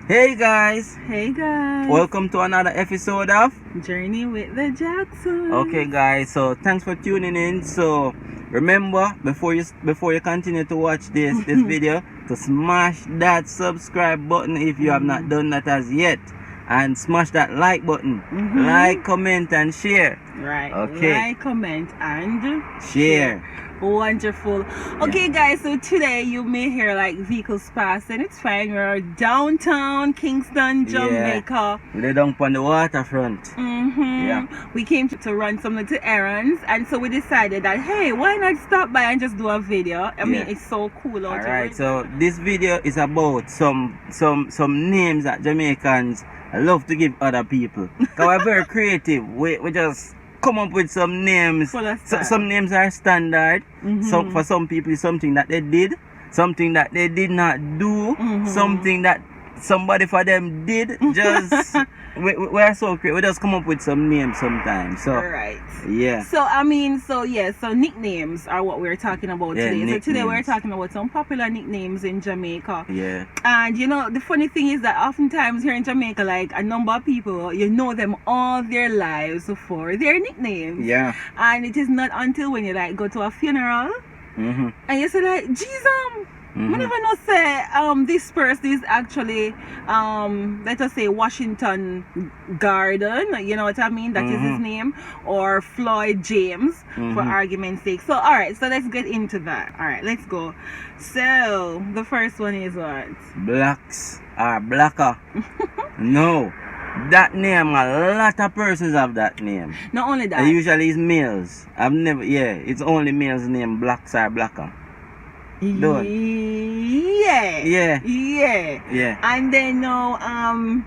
Hey guys, Hey guys, welcome to another episode of Journey with the Jacksons. Okay guys, so thanks for tuning in. So remember, before you continue to watch this video, to smash that subscribe button if you have not done that as yet, and smash that like button. Like, comment and share. Right. Okay. Like, comment and Share. Wonderful. Okay guys, so today you may hear like vehicles passing. It's fine. We're downtown Kingston, Jamaica. We're down on the waterfront. Yeah. We came to run some little errands, and so we decided that hey, why not stop by and just do a video? I mean, it's so cool out here. Alright, so this video is about some names that Jamaicans love to give other people. Because we're very creative. We just come up with some names. Some names are standard. So for some people it's something that they did, something that they did not do, something that somebody for them did. Just we are so creative. We just come up with some names sometimes. So right. Yeah. So so nicknames are what we're talking about today. Nicknames. So today we're talking about some popular nicknames in Jamaica. Yeah. And you know, the funny thing is that oftentimes here in Jamaica, like a number of people, you know them all their lives for their nicknames. Yeah. And it is not until when you like go to a funeral and you say like, Jesus, I never know say this person is actually let us say Washington Garden, you know what I mean? That is his name, or Floyd James for argument's sake. So alright, so let's get into that. Alright, let's go. So the first one is what? Blacks are blacker. No. That name, a lot of persons have that name. Not only that. And usually it's males. It's only males name blacks are blacker. Yeah. And then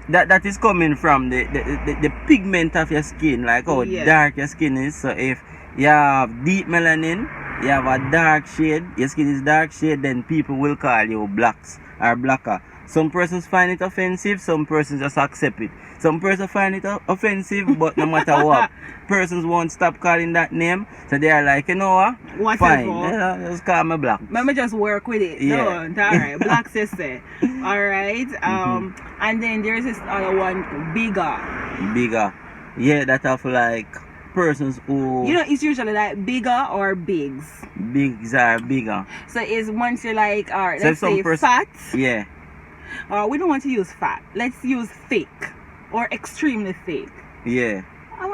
that is coming from the pigment of your skin, like how dark your skin is. So if you have deep melanin, you have a dark shade, your skin is dark shade, then people will call you blacks or blacker. Some persons find it offensive, some persons just accept it. Some persons find it offensive, but no matter what, persons won't stop calling that name. So they are like, you know what? Fine, just call me black. Let me just work with it. Yeah. Don't. Alright, black sister. Alright. And then there's this other one, bigger. Bigger. Yeah, that have like persons who, you know, it's usually like bigger or bigs. Bigs are bigger. So it's once you're like, alright, So let's say fat. Yeah. We don't want to use fat. Let's use thick or extremely thick. Yeah. I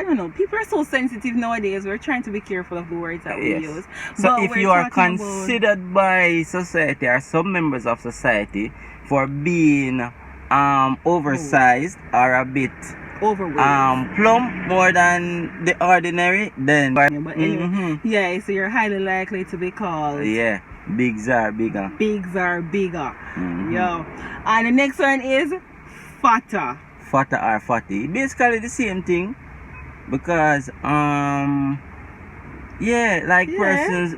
don't know. People are so sensitive nowadays. We're trying to be careful of the words that we use. So if you are considered by society or some members of society for being oversized or a bit overweight, plump more than the ordinary, then but anyway, so you're highly likely to be called bigs are bigger. Bigs are bigger. Yo. And the next one is fatter. Fatter or fatty. Basically the same thing. Because persons,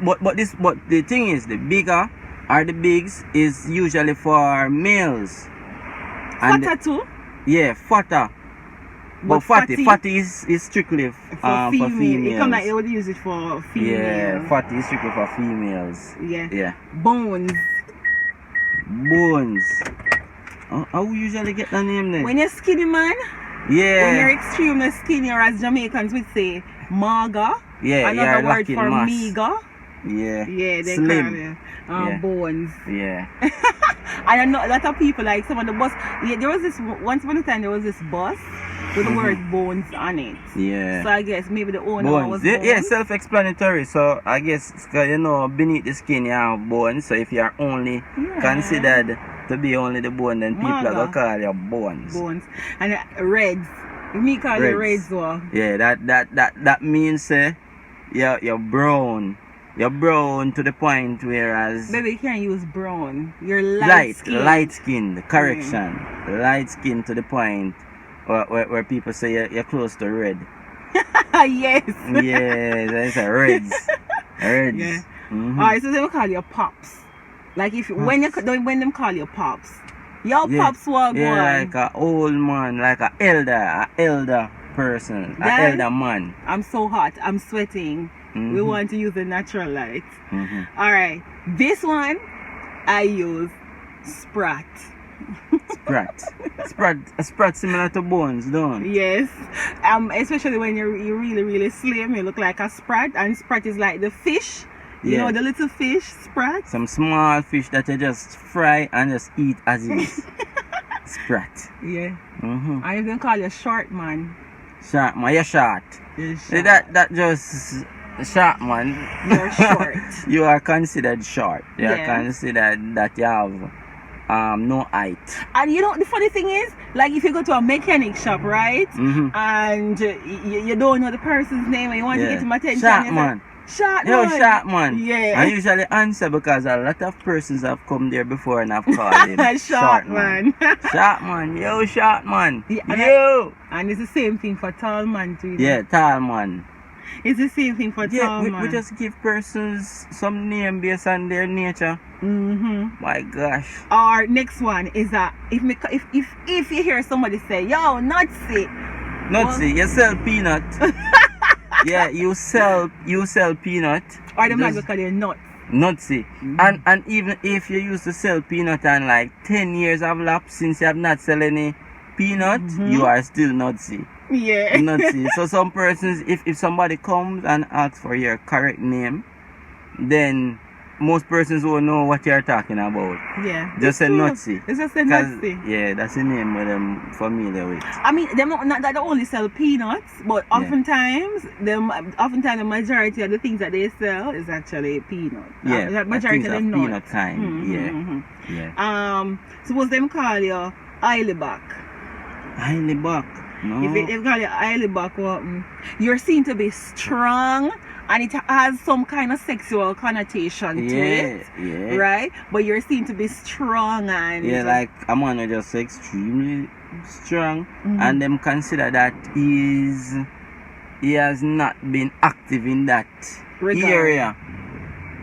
but the thing is, the bigger or the bigs is usually for males. Fatter too? Yeah, fatter. But fatty is strictly for females. It come like they would use it for females. Yeah, fatty is strictly for females. Yeah. Bones. How we usually get that name then? When you're skinny, man. Yeah. When you're extremely skinny, or as Jamaicans would say, maga. Yeah. Another word for meager. Yeah. Yeah, they slim. Call it bones. Yeah. And I know a lot of people, like some of the bus. Yeah, there was this once upon a time there was this bus with the word bones on it. Yeah. So I guess maybe the owner was bones. Yeah, self-explanatory. So I guess beneath the skin you have bones. So if you are only considered to be only the bone, then people are gonna call you bones. Bones. And reds. Me call you reds though. Yeah, that means you're brown. You're brown to the point whereas baby, you can't use brown. You're light skin. Correction. Light skin to the point where people say you're close to red. Yes. Yeah, that's a reds. Yeah. Alright, so they will call you pops. Like if when them call you pops. Pops were like an old man, like an elder person, an elder man. I'm so hot, I'm sweating. We want to use the natural light. Alright, this one I use Sprat. Sprat. Sprat similar to Bones, don't? Yes. Especially when you're really, really slim, you look like a sprat, and sprat is like the fish. You know, the little fish, sprat. Some small fish that you just fry and just eat as is. Sprat. Yeah. Mm-hmm. I even call you short man. Short man, you're short. You're See, short. that just short man. You're short. You are considered short. You are Yeah. considered that you have no height. And you know, the funny thing is, like if you go to a mechanic shop, right? Mm-hmm. And you don't know the person's name and you want to get him attention. Short you say, man. Short Yo, man. short man. Yeah. I usually answer because a lot of persons have come there before and have called him short man. Short man. Yo, short man. Yeah, and Yo. And it's the same thing for tall man too. Yeah, tall man. It's the same thing for tall man. We just give persons some name based on their nature. Mm-hmm. My gosh. Our next one is that if you hear somebody say, yo, nutsy. Nutsy, you sell peanut. Yeah, you sell peanut. Or the man will call you nuts. Nutsy. Mm-hmm. And even if you used to sell peanut and like 10 years have lapsed since you have not sold any peanut, you are still nutsy. Yeah. Nutsy. So some persons, if somebody comes and asks for your correct name, then most persons won't know what you're talking about. Yeah. Just say nutsy. It's just a nutsy. Yeah, that's the name that I'm familiar with. I mean, them not that they only sell peanuts, but oftentimes the majority of the things that they sell is actually peanut. Yeah, the majority of them peanut nuts. kind. Mm-hmm. Yeah. Suppose them call you Eilebach. Eilebach. No. If they call you Eilebach, you're seen to be strong. And it has some kind of sexual connotation to it, yeah. right? But you're seen to be strong and like a man who just extremely strong, and them consider that he has not been active in that area.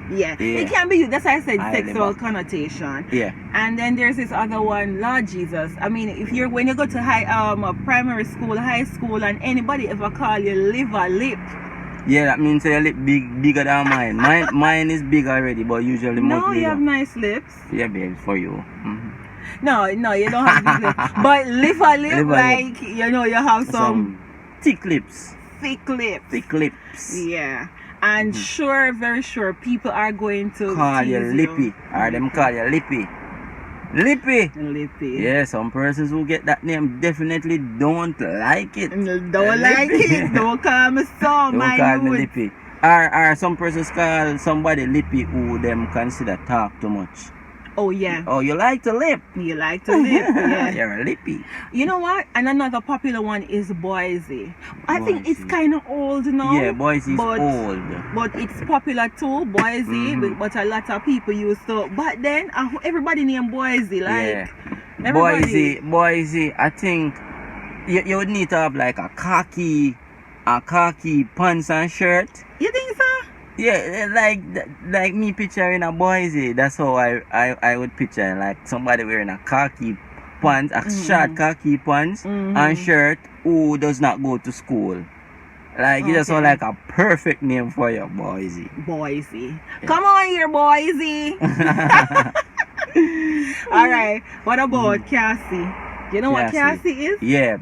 Yeah, it can be. That's why I said sexual connotation. Yeah. And then there's this other one, Lord Jesus. I mean, when you go to primary school, high school, and anybody ever call you liver lip. Yeah, that means your lip bigger than mine. Mine is big already, but usually much bigger. No, you have nice lips. Yeah, babe, for you. No, you don't have big lips. But liver lip, like, you know, you have some thick lips. Thick lips. Thick lips. Yeah. And very sure, people are going to call you lippy. Or them call you lippy. Lippy. Yeah, some persons who get that name definitely don't like it. Don't like it. Don't call me so. Don't call me lippy. Or some persons call somebody lippy who them consider talk too much. Oh yeah. Oh, you like to lip. You like to lip. Yeah. You're a lippy. You know what? And another popular one is Boise. I think it's kind of old now. Yeah, Boise is old. But it's popular too, Boise. But a lot of people used to. But then everybody named Boise. Like Boise. I think you would need to have like a khaki pants and shirt. You think so? Yeah, like me picturing a Boise. That's how I would picture like somebody wearing a khaki pants, a short khaki pants and shirt who does not go to school. Like you just saw like a perfect name for your Boise. Boise. Yeah. Come on here, Boise. Alright. What about Cassie? You know what Cassie is? Yeah.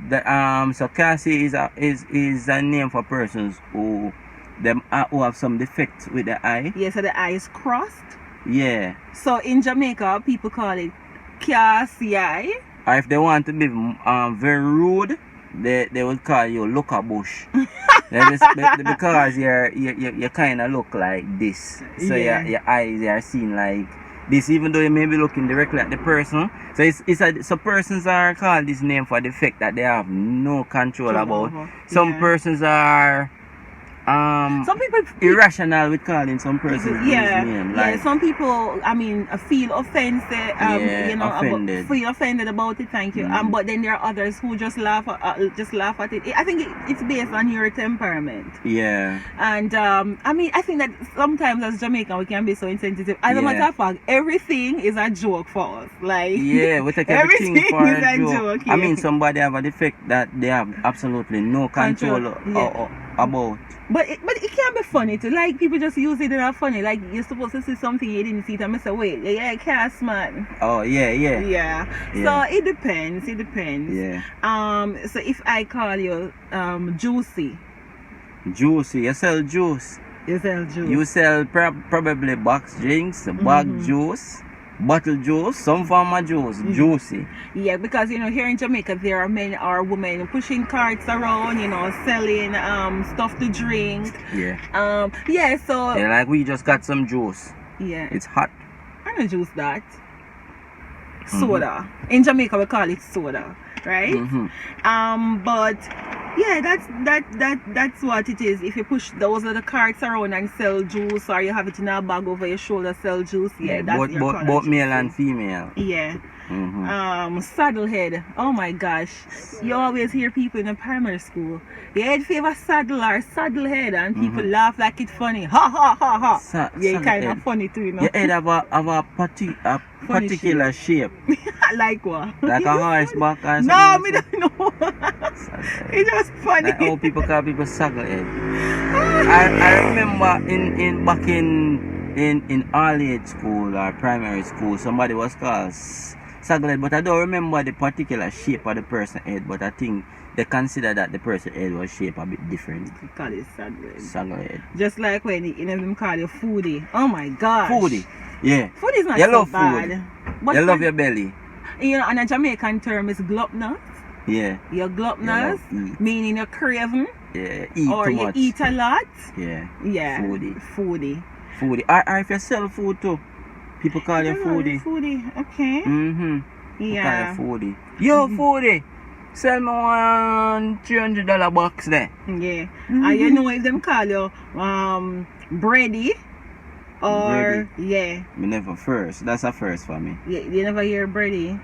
So Cassie is a name for persons who have some defects with the eye. Yeah, so the eye is crossed. Yeah. So in Jamaica, people call it Cassie eye. Or if they want to be very rude, they would call you Looker Bush. Because you kind of look like this. So your eyes are seen like this, even though you may be looking directly at the person. So persons are called this name for the fact that they have no control about. Some persons are some people irrational with calling some persons name. Like, some people, I mean, feel offended. Feel offended about it. Thank you. But then there are others who just laugh at it. I think it's based on your temperament. Yeah. And I mean, I think that sometimes as Jamaican we can be so insensitive. As a matter of fact, everything is a joke for us. Like we take everything for a joke. Yeah. I mean, somebody have a defect that they have absolutely no control about. But it can be funny too. Like people just use it in a funny. Like you're supposed to see something you didn't see it and I say, wait, yeah, cast man. Oh yeah. Yeah. So it depends. Yeah. So if I call you Juicy. Juicy, you sell juice. You sell juice. You sell probably box drinks, bag juice, bottle juice, some form of juice, juicy. Yeah, because here in Jamaica there are men or women pushing carts around, selling stuff to drink. Yeah. Yeah, so Yeah, like we just got some juice. Yeah. It's hot. I don't juice that. Soda. In Jamaica we call it soda, right? But yeah, that's what it is. If you push those little carts around and sell juice, or you have it in a bag over your shoulder, sell juice, that's both male and female. Yeah. Saddlehead. Oh my gosh. You always hear people in the primary school. They head favor saddle or saddlehead and people laugh like it's funny. Ha ha ha ha. Yeah, kind of funny too, Your head have a particular shape. Like what? Like a horseback or something. No, me don't know. It's just funny. Like how people call people saddlehead. I remember back in early age school or primary school, somebody was called saddlehead, but I don't remember the particular shape of the person's head, but I think they consider that the person's head was shaped a bit different. They call it saddlehead. Saddlehead. Just like when them call you foodie. Oh my gosh. Foodie. Yeah. Foodie is not you so love bad. Food. But you love your belly. And a Jamaican term is gluttonous. Yeah. You're gluttonous, meaning you're craving. Yeah, eat or too you much. Eat a lot. Yeah. Yeah. Foodie. Or if you sell food too, people call you foodie. Foodie, okay. Call Yeah. you foodie. Yo, foodie, sell me one $300 box there. Yeah. And you know if them call you bready or yeah. Me never first. That's a first for me. Yeah, you never hear bready.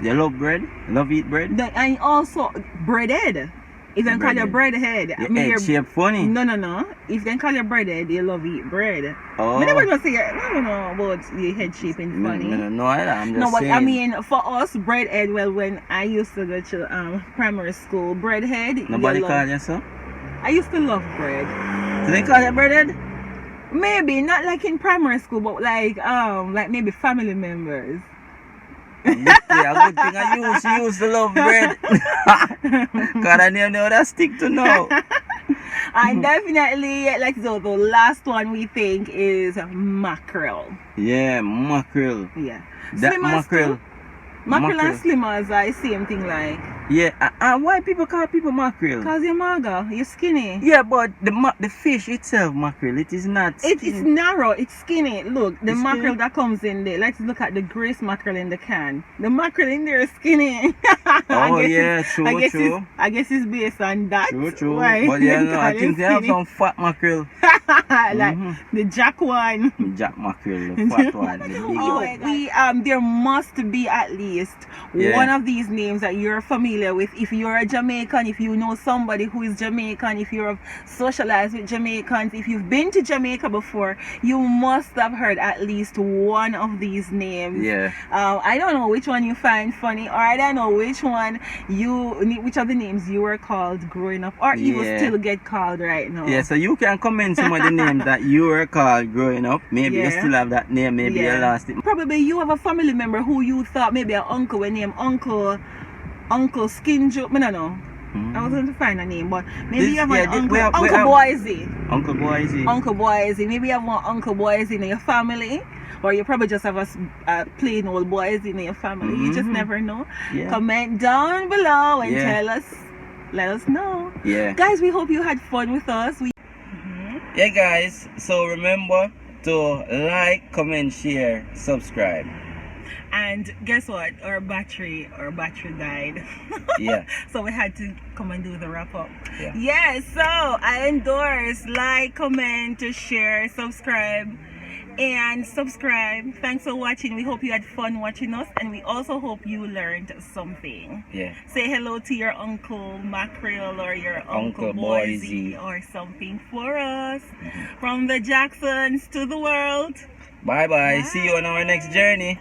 You love bread? Love eat bread? And also breadhead. If they call you breadhead, your head shape funny. No. If they call you breadhead, you love eat bread. Oh. I never gonna say I don't know about your head shaping funny. No, I'm just saying. I mean for us, breadhead. Well, when I used to go to primary school, breadhead. Nobody call you so? I used to love bread. Do they call you breadhead? Maybe not like in primary school, but like maybe family members. A good thing I used to love bread. Cause I never know that stick to know. And definitely like the last one we think is mackerel. Yeah, mackerel. Yeah. That Slimmers mackerel. too. Mackerel and slimmers are the same thing like. Yeah, and why people call people mackerel? Cause you're mager, you're skinny. Yeah, but the fish itself, mackerel, it is not skinny. It's narrow, it's skinny. Look, the It's mackerel skinny? that comes in there. Let's look at the grace mackerel in the can. The mackerel in there is skinny. Oh yeah, true. I guess it's based on that. True. Why But yeah, they no, I call think it they have skinny. some fat mackerel. Like the jack one. Jack mackerel, the fat one, the big one. There must be at least one of these names that you're familiar with. If you're a Jamaican, if you know somebody who is Jamaican, if you're socialized with Jamaicans, if you've been to Jamaica before, you must have heard at least one of these names. Yeah. I don't know which one you find funny, or I don't know which of the names you were called growing up, or even still get called right now. Yeah, so you can comment some of the names that you were called growing up. Maybe you still have that name, maybe you lost it. Probably you have a family member who you thought maybe an uncle when named Uncle Skin Joe. I don't know. I was going to find a name, but maybe you have an Uncle Boise. Uncle Boise. Uncle Boise. Maybe you have one Uncle Boise in your family. Or you probably just have a plain old boys in your family. You just never know. Yeah. Comment down below and tell us. Let us know. Yeah. Guys, we hope you had fun with us. Yeah, guys. So remember to like, comment, share, subscribe. And guess what? Our battery died. Yeah. So we had to come and do the wrap up. Yeah. Yeah, so I endorse like, comment, share, subscribe. And subscribe. Thanks for watching. We hope you had fun watching us, and we also hope you learned something. Yeah. Say hello to your Uncle Mackerel or your Uncle Boise or something for us. From the Jacksons to the world. Bye. See you on our next journey.